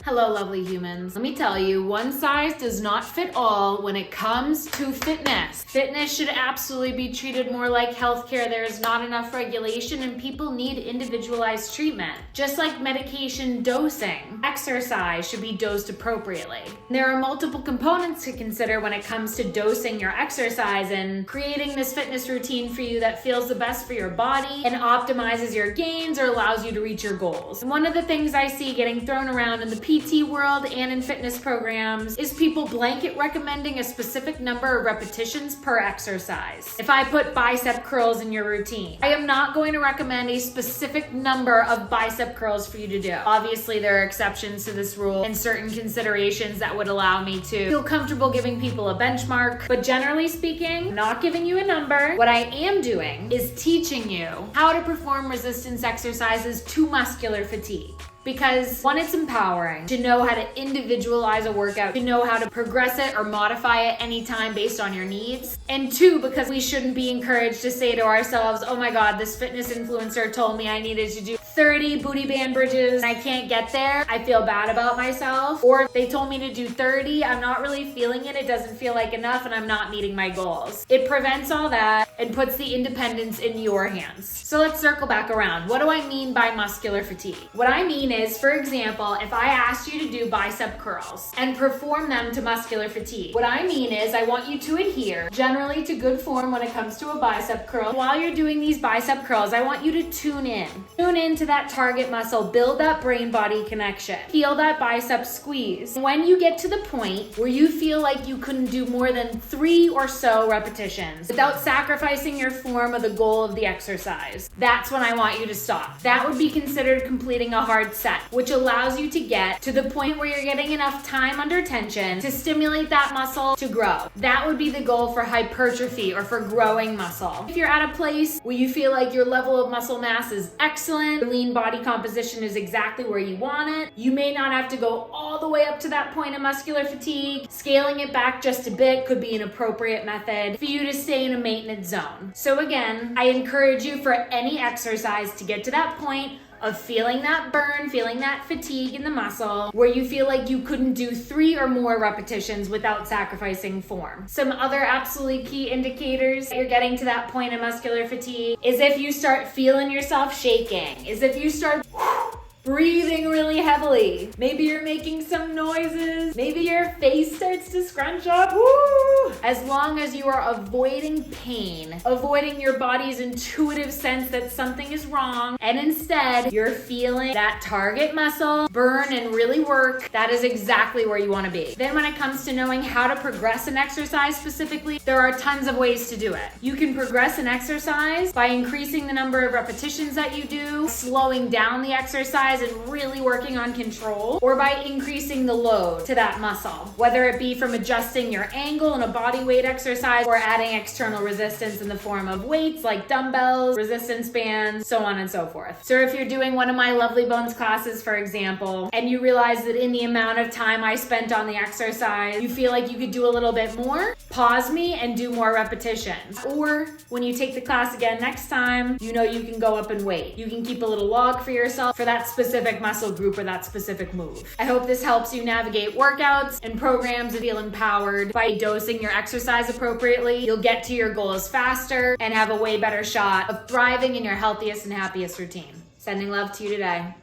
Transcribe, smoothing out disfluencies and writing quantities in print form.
Hello, lovely humans. Let me tell you, one size does not fit all when it comes to fitness. Fitness should absolutely be treated more like healthcare. There is not enough regulation and people need individualized treatment. Just like medication dosing, exercise should be dosed appropriately. There are multiple components to consider when it comes to dosing your exercise and creating this fitness routine for you that feels the best for your body and optimizes your gains or allows you to reach your goals. And one of the things I see getting thrown around in the PT world and in fitness programs is people blanket recommending a specific number of repetitions per exercise. If I put bicep curls in your routine, I am not going to recommend a specific number of bicep curls for you to do. Obviously, there are exceptions to this rule and certain considerations that would allow me to feel comfortable giving people a benchmark. But generally speaking, I'm not giving you a number. What I am doing is teaching you how to perform resistance exercises to muscular fatigue. Because one, it's empowering to know how to individualize a workout, to know how to progress it or modify it anytime based on your needs. And two, because we shouldn't be encouraged to say to ourselves, oh my God, this fitness influencer told me I needed to do 30 booty band bridges and I can't get there. I feel bad about myself. Or they told me to do 30, I'm not really feeling it. It doesn't feel like enough and I'm not meeting my goals. It prevents all that and puts the independence in your hands. So let's circle back around. What do I mean by muscular fatigue? What I mean is, for example, if I asked you to do bicep curls and perform them to muscular fatigue, what I mean is I want you to adhere generally to good form when it comes to a bicep curl. While you're doing these bicep curls, I want you to tune in. Tune into that target muscle, build that brain-body connection, feel that bicep squeeze. When you get to the point where you feel like you couldn't do more than 3 or so repetitions without sacrificing your form or the goal of the exercise, that's when I want you to stop. That would be considered completing a hard set, which allows you to get to the point where you're getting enough time under tension to stimulate that muscle to grow. That would be the goal for hypertrophy or for growing muscle. If you're at a place where you feel like your level of muscle mass is excellent, your lean body composition is exactly where you want it, you may not have to go all the way up to that point of muscular fatigue. Scaling it back just a bit could be an appropriate method for you to stay in a maintenance zone. So again, I encourage you for any exercise to get to that point of feeling that burn, feeling that fatigue in the muscle, where you feel like you couldn't do 3 or more repetitions without sacrificing form. Some other absolutely key indicators that you're getting to that point of muscular fatigue is if you start feeling yourself shaking, is if you start breathing really heavily. Maybe you're making some noises. Maybe your face starts to scrunch up. Woo! As long as you are avoiding pain, avoiding your body's intuitive sense that something is wrong, and instead you're feeling that target muscle burn and really work, that is exactly where you want to be. Then when it comes to knowing how to progress an exercise specifically, there are tons of ways to do it. You can progress an exercise by increasing the number of repetitions that you do, slowing down the exercise and really working on control, or by increasing the load to that muscle, whether it be from adjusting your angle in a body weight exercise or adding external resistance in the form of weights like dumbbells, resistance bands, so on and so forth. So if you're doing one of my Lovely Bones classes, for example, and you realize that in the amount of time I spent on the exercise, you feel like you could do a little bit more, pause me and do more repetitions. Or when you take the class again next time, you know you can go up in weight. You can keep a little log for yourself for that specific muscle group or that specific move. I hope this helps you navigate workouts and programs and feel empowered. By dosing your exercise appropriately, you'll get to your goals faster and have a way better shot of thriving in your healthiest and happiest routine. Sending love to you today.